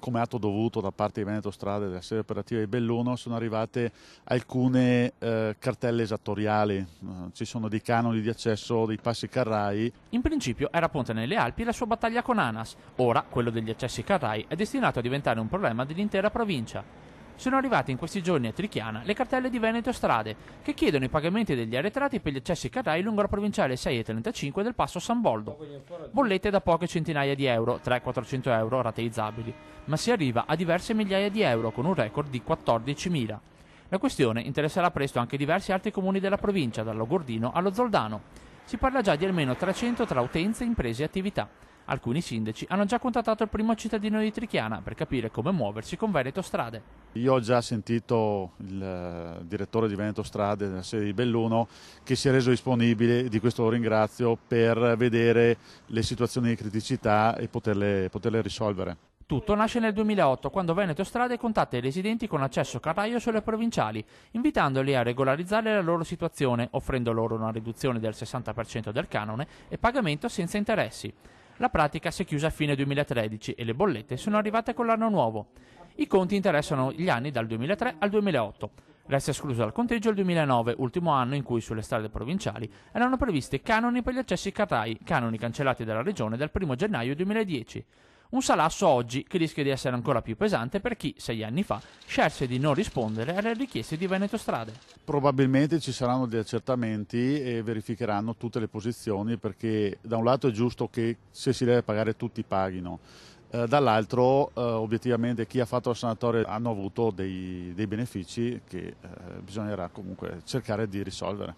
Come atto dovuto da parte di Veneto Strade e della sede operativa di Belluno sono arrivate alcune cartelle esattoriali, ci sono dei canoni di accesso dei passi carrai. In principio era Ponte nelle Alpi la sua battaglia con ANAS, ora quello degli accessi carrai è destinato a diventare un problema dell'intera provincia. Sono arrivate in questi giorni a Trichiana le cartelle di Veneto Strade, che chiedono i pagamenti degli arretrati per gli accessi carrai lungo la provinciale 6,35 del Passo San Boldo. Bollette da poche centinaia di euro, 300-400 euro rateizzabili, ma si arriva a diverse migliaia di euro con un record di 14.000. La questione interesserà presto anche diversi altri comuni della provincia, dallo Gordino allo Zoldano. Si parla già di almeno 300 tra utenze, imprese e attività. Alcuni sindaci hanno già contattato il primo cittadino di Trichiana per capire come muoversi con Veneto Strade. Io ho già sentito il direttore di Veneto Strade della sede di Belluno che si è reso disponibile, di questo lo ringrazio, per vedere le situazioni di criticità e poterle risolvere. Tutto nasce nel 2008, quando Veneto Strade contatta i residenti con accesso carraio sulle provinciali, invitandoli a regolarizzare la loro situazione, offrendo loro una riduzione del 60% del canone e pagamento senza interessi. La pratica si è chiusa a fine 2013 e le bollette sono arrivate con l'anno nuovo. I conti interessano gli anni dal 2003 al 2008. Resta escluso dal conteggio il 2009, ultimo anno in cui sulle strade provinciali erano previsti canoni per gli accessi carrai, canoni cancellati dalla regione dal 1 gennaio 2010. Un salasso oggi che rischia di essere ancora più pesante per chi, 6 anni fa, scelse di non rispondere alle richieste di Veneto Strade. Probabilmente ci saranno degli accertamenti e verificheranno tutte le posizioni, perché da un lato è giusto che se si deve pagare tutti paghino, dall'altro obiettivamente chi ha fatto la sanatoria hanno avuto dei benefici che bisognerà comunque cercare di risolvere.